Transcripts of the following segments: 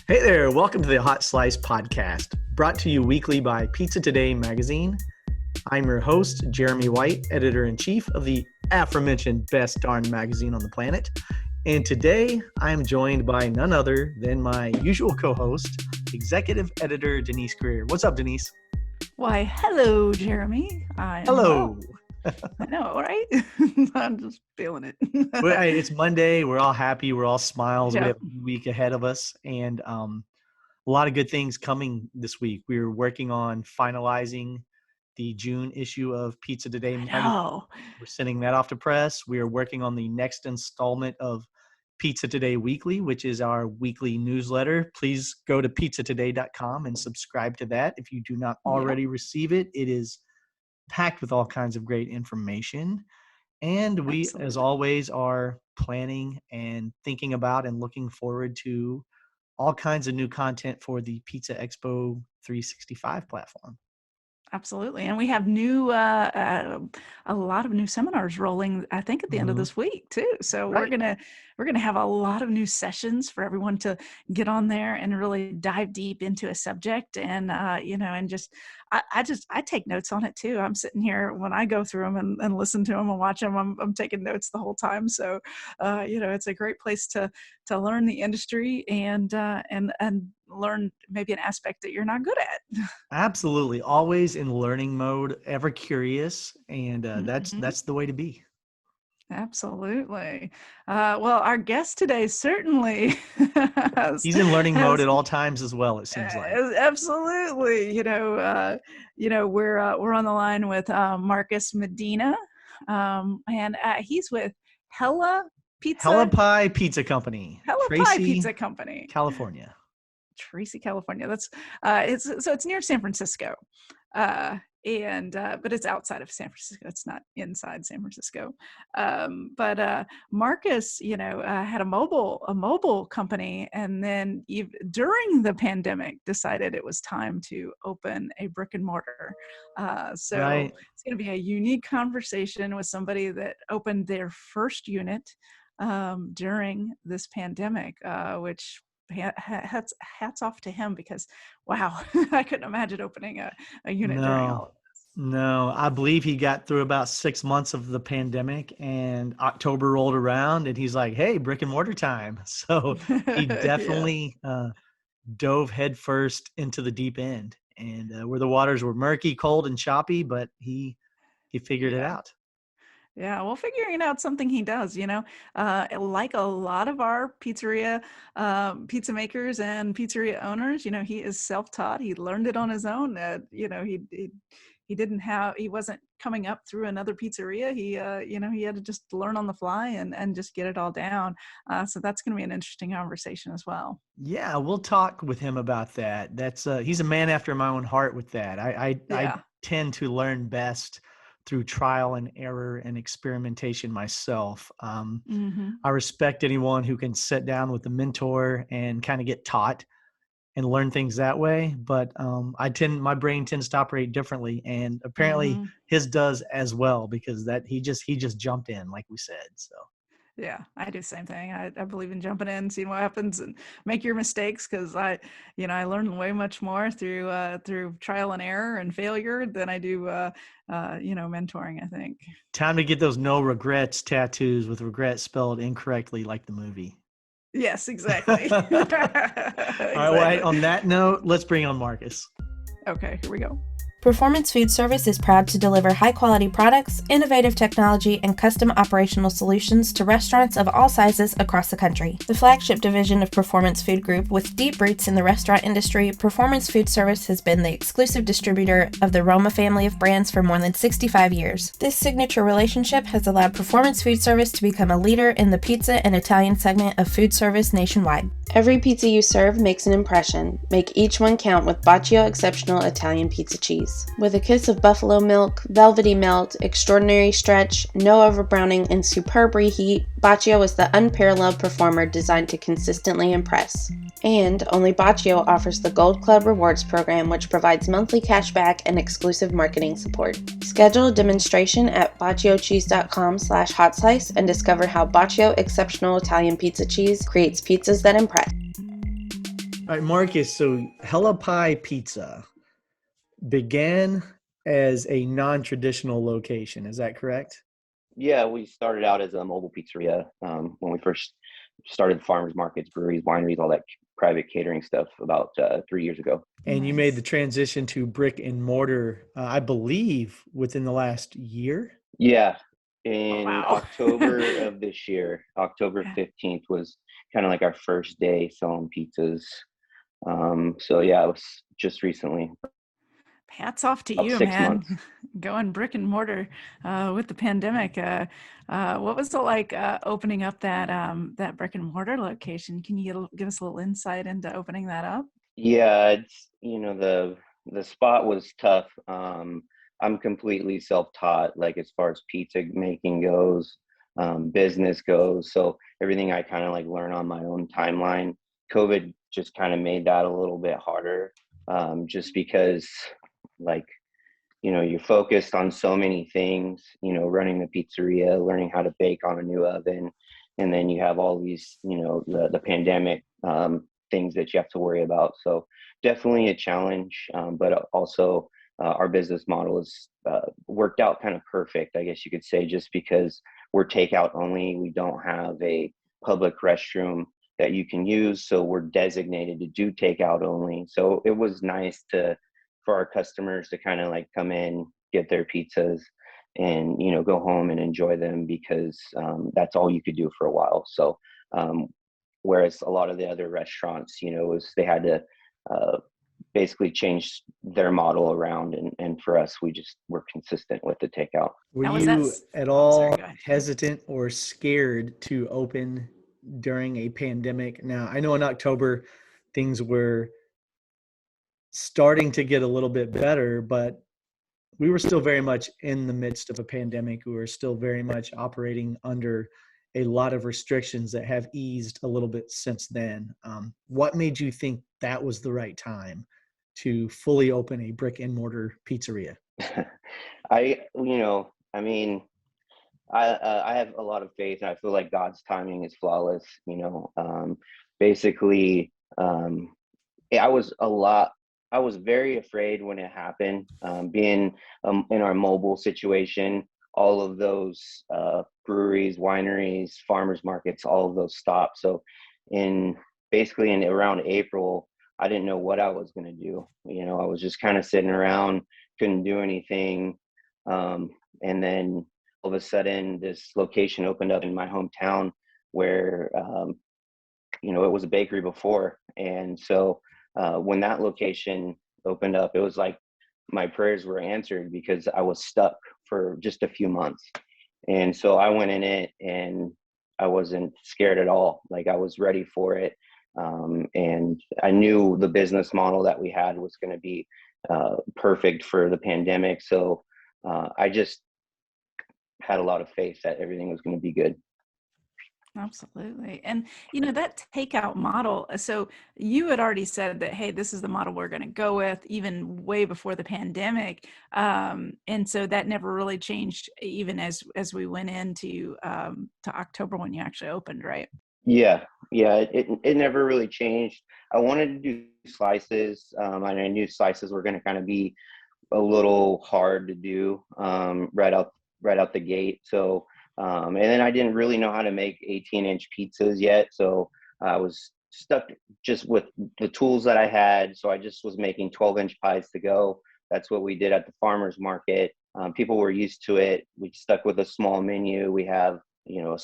Hey there, welcome to the Hot Slice podcast, brought to you weekly by Pizza Today magazine. I'm your host, Jeremy White, editor-in-chief of the aforementioned best darn magazine on the planet. And today I am joined by none other than my usual co-host, executive editor Denise Greer. What's up, Denise? Why, hello, Jeremy. I am Hello. well. I know, right? I'm just feeling it. It's Monday. We're all happy. We're all smiles. Yep. We have a week ahead of us and a lot of good things coming this week. We're working on finalizing the June issue of Pizza Today magazine. No. We're sending that off to press. We are working on the next installment of Pizza Today Weekly, which is our weekly newsletter. Please go to pizzatoday.com and subscribe to that. If you do not already receive it, it is packed with all kinds of great information. And we, Absolutely. as always, are planning and thinking about and looking forward to all kinds of new content for the Pizza Expo 365 platform. Absolutely. And we have a lot of new seminars rolling, I think, at the end of this week too. So Right. we're gonna have a lot of new sessions for everyone to get on there and really dive deep into a subject. And I take notes on it too. I'm sitting here when I go through them and listen to them and watch them. I'm taking notes the whole time. So it's a great place to learn the industry and learn maybe an aspect that you're not good at. Absolutely. Always in learning mode, ever curious. And that's the way to be. Absolutely. Well, our guest today certainly He's in learning mode at all times as well, it seems like. Absolutely. We're on the line with Marcus Medina, and he's with Hella Pie Pizza Company. Pie Pizza Company. California. Tracy, California. That's it's near San Francisco, but it's outside of San Francisco. It's not inside San Francisco. But Marcus, had a mobile company, and then during the pandemic, decided it was time to open a brick and mortar. It's going to be a unique conversation with somebody that opened their first unit during this pandemic, which. Hats off to him, because wow, I couldn't imagine opening a unit during all of this. No, I believe he got through about 6 months of the pandemic, and October rolled around and he's like, hey, brick and mortar time. So he definitely dove headfirst into the deep end, and where the waters were murky, cold, and choppy, but he figured it out. Yeah, well, figuring out something he does, like a lot of our pizzeria pizza makers and pizzeria owners, he is self-taught. He learned it on his own. He wasn't coming up through another pizzeria. He had to just learn on the fly and just get it all down. So that's going to be an interesting conversation as well. Yeah, we'll talk with him about that. That's he's a man after my own heart with that. I tend to learn best through trial and error and experimentation myself. I respect anyone who can sit down with a mentor and kind of get taught and learn things that way. But my brain tends to operate differently, and apparently his does as well, because he just jumped in, like we said. So. Yeah, I do the same thing. I believe in jumping in, seeing what happens, and make your mistakes, because I learn way much more through trial and error and failure than I do mentoring, I think. Time to get those no regrets tattoos with regret spelled incorrectly, like the movie. Yes, exactly. All right, on that note, let's bring on Marcus. Okay, here we go. Performance Food Service is proud to deliver high-quality products, innovative technology, and custom operational solutions to restaurants of all sizes across the country. The flagship division of Performance Food Group, with deep roots in the restaurant industry, Performance Food Service has been the exclusive distributor of the Roma family of brands for more than 65 years. This signature relationship has allowed Performance Food Service to become a leader in the pizza and Italian segment of food service nationwide. Every pizza you serve makes an impression. Make each one count with Bacio Exceptional Italian Pizza Cheese. With a kiss of buffalo milk, velvety melt, extraordinary stretch, no overbrowning, and superb reheat, Bacio is the unparalleled performer designed to consistently impress. And only Bacio offers the Gold Club Rewards program, which provides monthly cash back and exclusive marketing support. Schedule a demonstration at baciocheese.com/hotslice and discover how Bacio Exceptional Italian Pizza Cheese creates pizzas that impress. All right, Marcus. So Hella Pie Pizza began as a non-traditional location. Is that correct? Yeah, we started out as a mobile pizzeria when we first started farmers markets, breweries, wineries, all that private catering stuff about 3 years ago. And you made the transition to brick and mortar, I believe, within the last year. Yeah, in Wow. October of this year, October 15th was kind of like our first day selling pizzas. So yeah, it was just recently. Hats off to About you, 6 months. man. Going brick and mortar with the pandemic. What was it like opening up that brick and mortar location? Can you give us a little insight into opening that up? Yeah, it's the spot was tough. I'm completely self-taught, like as far as pizza making goes, business goes. So everything I kind of like learn on my own timeline. COVID just kind of made that a little bit harder, just because like you're focused on so many things, running the pizzeria, learning how to bake on a new oven, and then you have all these, the pandemic things that you have to worry about. So definitely a challenge, but also our business model is worked out kind of perfect, I guess you could say, just because we're takeout only. We don't have a public restroom that you can use, so we're designated to do takeout only. So it was nice for our customers to kind of like come in, get their pizzas, and go home and enjoy them, because that's all you could do for a while. So whereas a lot of the other restaurants, was they had to basically change their model around, and for us, we just were consistent with the takeout. Were Now, was you that- at all Sorry, go ahead. hesitant or scared to open during a pandemic? Now, I know in October things were starting to get a little bit better, but we were still very much in the midst of a pandemic. We were still very much operating under a lot of restrictions that have eased a little bit since then. What made you think that was the right time to fully open a brick and mortar pizzeria? I mean, I have a lot of faith, and I feel like God's timing is flawless. Basically, I was very afraid when it happened, being in our mobile situation. All of those breweries, wineries, farmers markets, all of those stopped. So in around April, I didn't know what I was going to do. I was just kind of sitting around, couldn't do anything. And then all of a sudden, this location opened up in my hometown where, it was a bakery before. And so when that location opened up, it was like my prayers were answered, because I was stuck for just a few months. And so I went in it, and I wasn't scared at all. Like, I was ready for it. And I knew the business model that we had was going to be perfect for the pandemic. So I just had a lot of faith that everything was going to be good. Absolutely. And, that takeout model, so you had already said that, hey, this is the model we're going to go with, even way before the pandemic. And so that never really changed, even as we went into to October when you actually opened, right? Yeah. It never really changed. I wanted to do slices, and I knew slices were going to kind of be a little hard to do right out the gate. So and then I didn't really know how to make 18-inch pizzas yet. So I was stuck just with the tools that I had. So I just was making 12-inch pies to go. That's what we did at the farmer's market. People were used to it. We stuck with a small menu. We have, a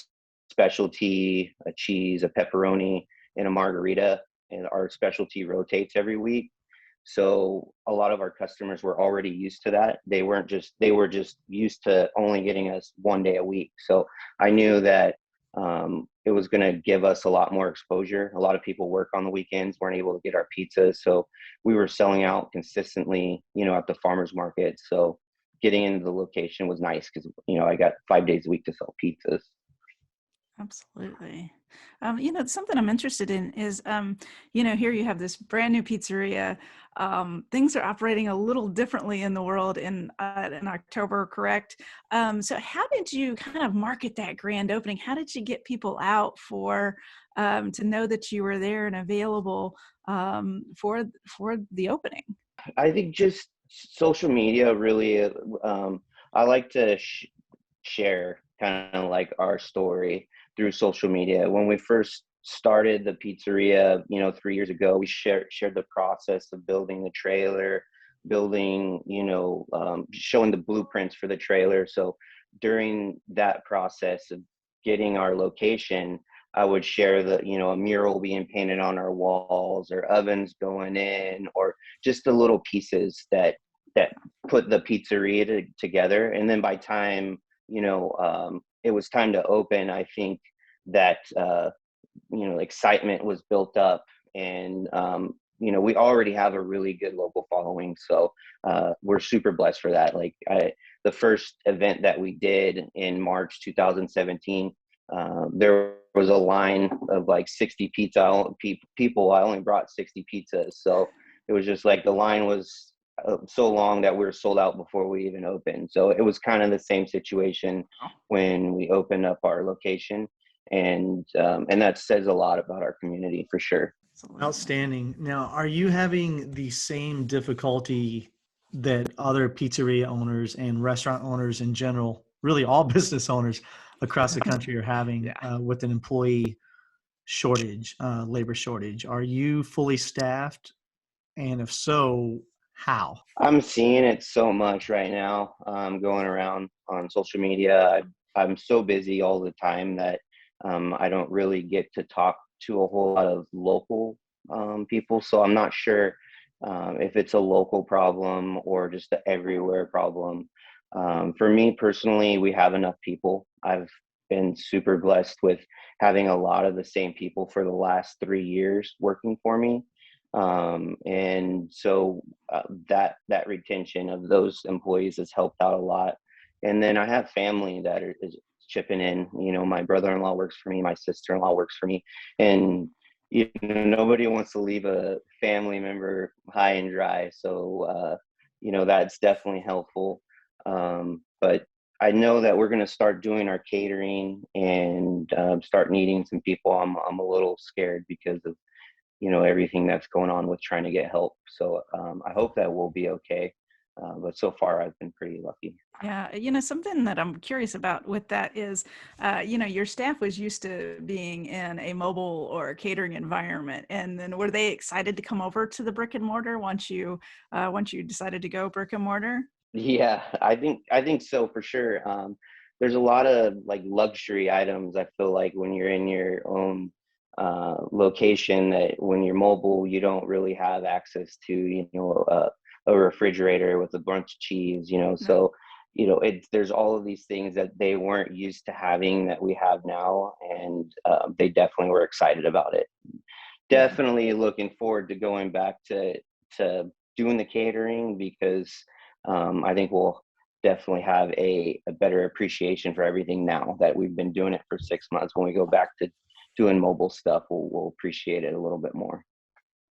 specialty, a cheese, a pepperoni, and a margarita. And our specialty rotates every week. So a lot of our customers were already used to that. They were just used to only getting us one day a week. So I knew that it was going to give us a lot more exposure. A lot of people work on the weekends, weren't able to get our pizzas. So we were selling out consistently, at the farmer's market. So getting into the location was nice, because, I got 5 days a week to sell pizzas. Absolutely. Something I'm interested in is, here you have this brand new pizzeria. Things are operating a little differently in the world in October, correct? So how did you kind of market that grand opening? How did you get people out for to know that you were there and available for the opening? I think just social media really, I like to share kind of like our story through social media. When we first started the pizzeria, 3 years ago, we shared the process of building the trailer, building, showing the blueprints for the trailer. So during that process of getting our location, I would share a mural being painted on our walls, or ovens going in, or just the little pieces that put the pizzeria together. And then by time, it was time to open, I think that, excitement was built up, and, we already have a really good local following. So we're super blessed for that. Like the first event that we did in March 2017, there was a line of like 60 people. I only brought 60 pizzas. So it was just like the line was so long that we were sold out before we even opened. So it was kind of the same situation when we opened up our location. And that says a lot about our community for sure. Outstanding. Now, are you having the same difficulty that other pizzeria owners and restaurant owners in general, really all business owners across the country, are having with an employee shortage, labor shortage? Are you fully staffed? And if so, how? I'm seeing it so much right now, going around on social media. I'm so busy all the time that I don't really get to talk to a whole lot of local people. So I'm not sure if it's a local problem or just an everywhere problem. For me personally, we have enough people. I've been super blessed with having a lot of the same people for the last 3 years working for me. And so that retention of those employees has helped out a lot. And then I have family that is chipping in. My brother-in-law works for me, my sister-in-law works for me, and nobody wants to leave a family member high and dry. So that's definitely helpful. But I know that we're going to start doing our catering and start needing some people. I'm a little scared because of everything that's going on with trying to get help. So I hope that we'll be okay. But so far I've been pretty lucky. Yeah. Something that I'm curious about with that is, your staff was used to being in a mobile or catering environment. And then were they excited to come over to the brick and mortar once you decided to go brick and mortar? Yeah, I think so for sure. There's a lot of like luxury items, I feel like, when you're in your own location, that when you're mobile, you don't really have access to, a refrigerator with a bunch of cheese, so, there's all of these things that they weren't used to having that we have now. And they definitely were excited about it. Definitely looking forward to going back to doing the catering, because I think we'll definitely have a better appreciation for everything now that we've been doing it for 6 months. When we go back to doing mobile stuff, we'll appreciate it a little bit more.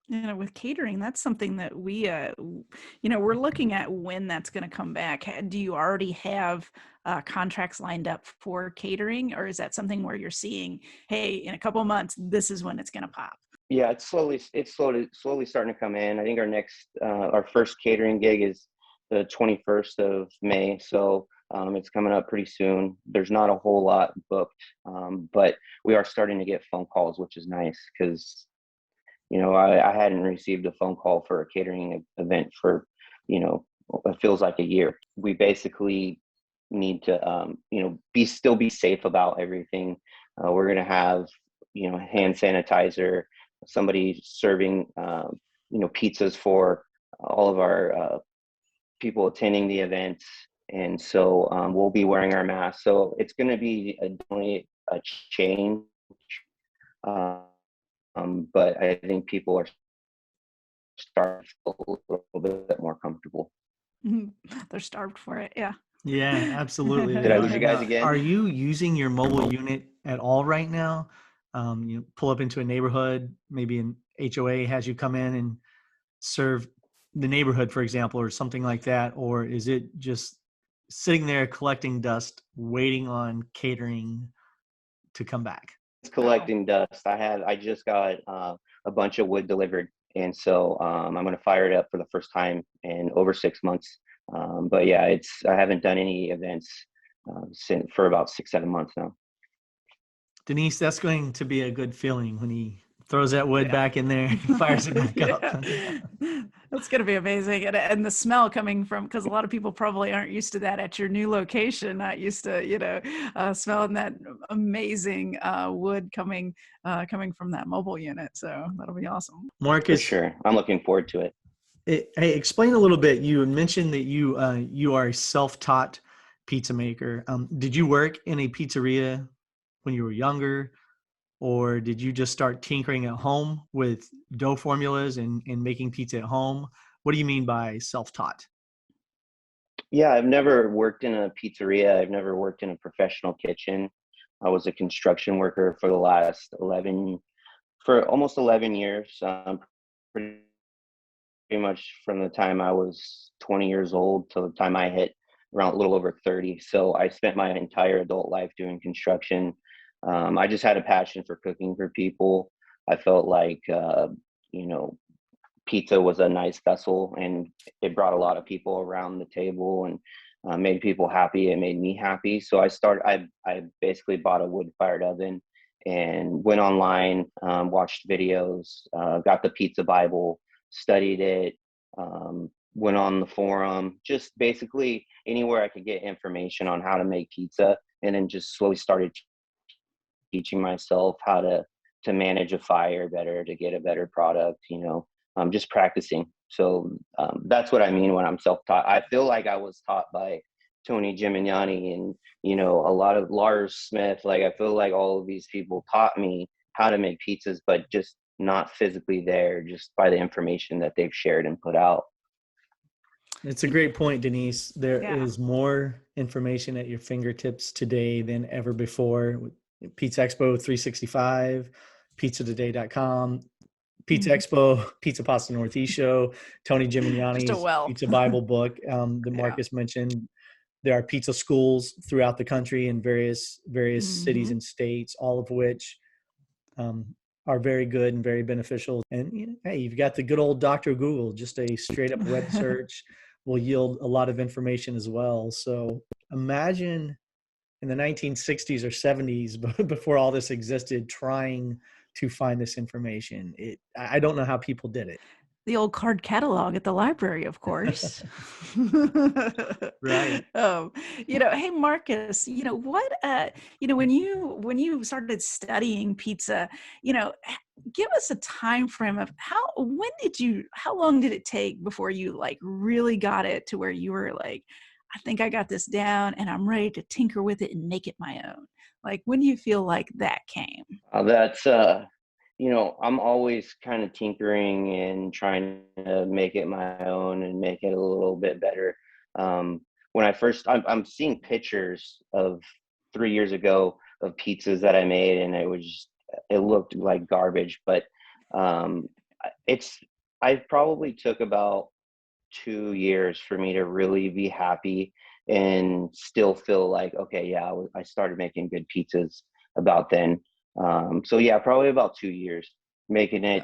With catering, that's something that we're looking at when that's going to come back. Do you already have contracts lined up for catering, or is that something where you're seeing, hey, in a couple of months, this is when it's going to pop? Yeah, it's slowly starting to come in. I think our first catering gig is the 21st of May. So it's coming up pretty soon. There's not a whole lot booked, but we are starting to get phone calls, which is nice, because I hadn't received a phone call for a catering event for, it feels like a year. We basically need to, still be safe about everything. We're going to have, hand sanitizer, somebody serving, pizzas for all of our people attending the events. And so we'll be wearing our masks. So it's going to be definitely a change. But I think people are starting to feel a little bit more comfortable. They're starved for it. Yeah. Yeah, absolutely. Did I lose you guys again? Are you using your mobile unit at all right now? You pull up into a neighborhood, maybe an HOA has you come in and serve the neighborhood, for example, or something like that? Or is it just sitting there collecting dust, waiting on catering to come back? collecting dust. I just got a bunch of wood delivered, and so I'm going to fire it up for the first time in over 6 months. But yeah, I haven't done any events for about 6-7 months now. Denise, that's going to be a good feeling when he throws that wood back in there and fires it back up. That's going to be amazing. And the smell coming from, because a lot of people probably aren't used to that at your new location, not used to, smelling that amazing wood coming from that mobile unit. So that'll be awesome. Marcus. For sure. I'm looking forward to it. Hey, explain a little bit. You mentioned that you are a self-taught pizza maker. Did you work in a pizzeria when you were younger, or did you just start tinkering at home with dough formulas and making pizza at home? What do you mean by self-taught? Yeah, I've never worked in a pizzeria. I've never worked in a professional kitchen. I was a construction worker for almost 11 years. Pretty much from the time I was 20 years old till the time I hit around a little over 30. So I spent my entire adult life doing construction. I just had a passion for cooking for people. I felt like, pizza was a nice vessel, and it brought a lot of people around the table and made people happy. It made me happy. So I basically bought a wood-fired oven and went online, watched videos, got the pizza Bible, studied it, went on the forum, just basically anywhere I could get information on how to make pizza, and then just slowly started teaching myself how to manage a fire better, to get a better product, just practicing. So that's what I mean when I'm self-taught. I feel like I was taught by Tony Gimignani and, a lot of Lars Smith. Like, I feel like all of these people taught me how to make pizzas, but just not physically there, just by the information that they've shared and put out. It's a great point, Denise. There is more information at your fingertips today than ever before. Pizza Expo 365, pizzatoday.com, Pizza Expo, Pizza Pasta Northeast Show, Tony Gimignani's Pizza Bible book that Marcus mentioned. There are pizza schools throughout the country in various cities and states, all of which are very good and very beneficial. And hey, you've got the good old Dr. Google. Just a straight up web search will yield a lot of information as well. So imagine in the 1960s or 70s, before all this existed, trying to find this information. I don't know how people did it. The old card catalog at the library, of course. Right. Hey, Marcus, what, when you started studying pizza, give us a time frame of how long did it take before you like really got it to where you were like, I think I got this down and I'm ready to tinker with it and make it my own. Like, when do you feel like that came? That's, I'm always kind of tinkering and trying to make it my own and make it a little bit better. When I'm seeing pictures of 3 years ago of pizzas that I made, and it looked like garbage, but I probably took about 2 years for me to really be happy and still feel like, okay, yeah, I started making good pizzas about then. So yeah, probably about 2 years making it,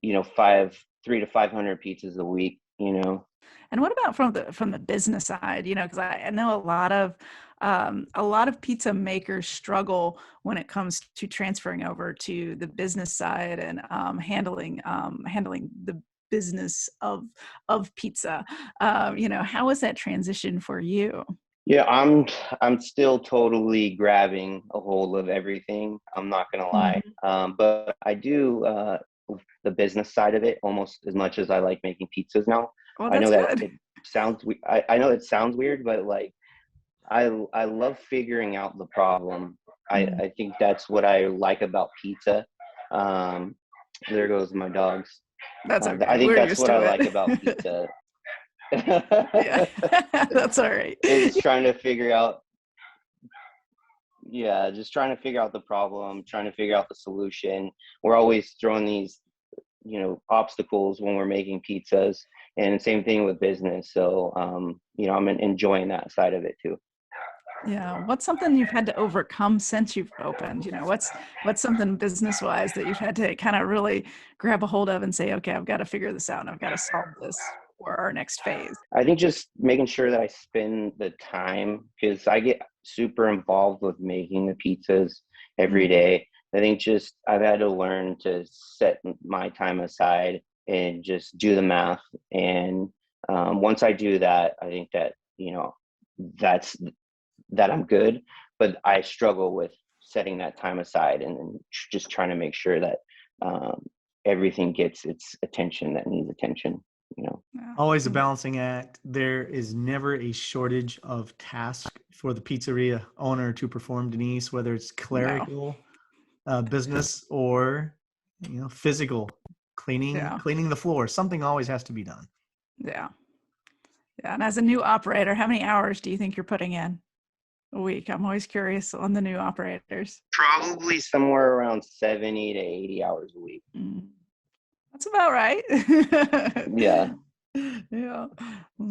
300 to 500 pizzas a week, And what about from the business side? Because I know a lot of pizza makers struggle when it comes to transferring over to the business side and handling the business of pizza. How was that transition for you? Yeah, I'm still totally grabbing a hold of everything. I'm not gonna lie, but I do the business side of it almost as much as I like making pizzas now. Oh, I know that's that good. it sounds I know it sounds weird, but like I love figuring out the problem. I think that's what I like about pizza. There goes my dogs. That's okay. I think We're that's used what to I it. like about pizza. Yeah, that's all right. It's trying to figure out, just trying to figure out the problem, trying to figure out the solution. We're always throwing these, obstacles when we're making pizzas, and same thing with business. So, I'm enjoying that side of it too. Yeah. What's something you've had to overcome since you've opened? What's something business wise that you've had to kind of really grab a hold of and say, okay, I've got to figure this out and I've got to solve this for our next phase? I think just making sure that I spend the time, because I get super involved with making the pizzas every day. I think just I've had to learn to set my time aside and just do the math. And once I do that, I think that, that I'm good, but I struggle with setting that time aside and just trying to make sure that everything gets its attention that needs attention. Always a balancing act. There is never a shortage of tasks for the pizzeria owner to perform, Denise, whether it's clerical business or physical cleaning the floor. Something always has to be done. Yeah. And as a new operator, how many hours do you think you're putting in a week? I'm always curious on the new operators. Probably somewhere around 70 to 80 hours a week. That's about right. Yeah. Yeah.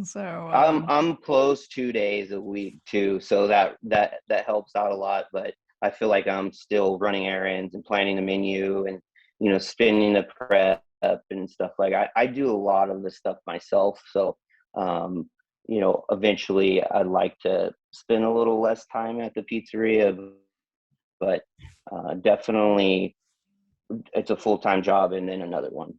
So I'm close 2 days a week too, so that helps out a lot. But I feel like I'm still running errands and planning the menu and spinning the prep and stuff. Like I do a lot of this stuff myself. So eventually I'd like to spend a little less time at the pizzeria, but definitely it's a full-time job and then another one.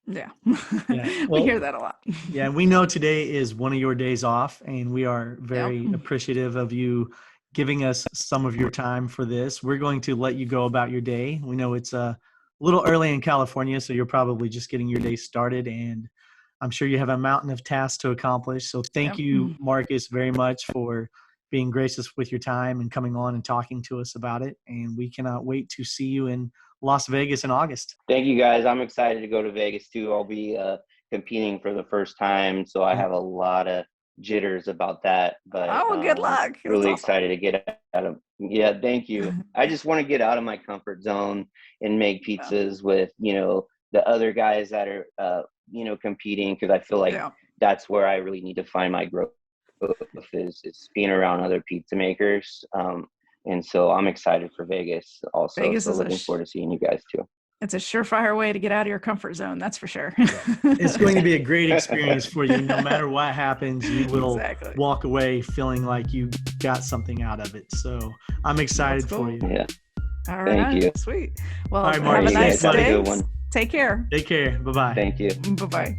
Yeah. Well, we hear that a lot. Yeah. We know today is one of your days off, and we are very appreciative of you giving us some of your time for this. We're going to let you go about your day. We know it's a little early in California, so you're probably just getting your day started, and I'm sure you have a mountain of tasks to accomplish. So thank you, Marcus, very much for being gracious with your time and coming on and talking to us about it. And we cannot wait to see you in Las Vegas in August. Thank you, guys. I'm excited to go to Vegas too. I'll be competing for the first time, so I have a lot of jitters about that. But good luck. Really excited to get out of. Yeah, thank you. I just want to get out of my comfort zone and make pizzas with the other guys that are competing, because I feel like that's where I really need to find my growth is being around other pizza makers. And so I'm excited for Vegas also. Vegas is looking forward to seeing you guys too. It's a surefire way to get out of your comfort zone. That's for sure. It's going to be a great experience for you. No matter what happens, you will walk away feeling like you got something out of it. So I'm excited for you. Yeah. All right. Thank you. Sweet. Well, all right, have a nice day. Have a good one. Take care. Take care. Bye-bye. Thank you. Bye-bye.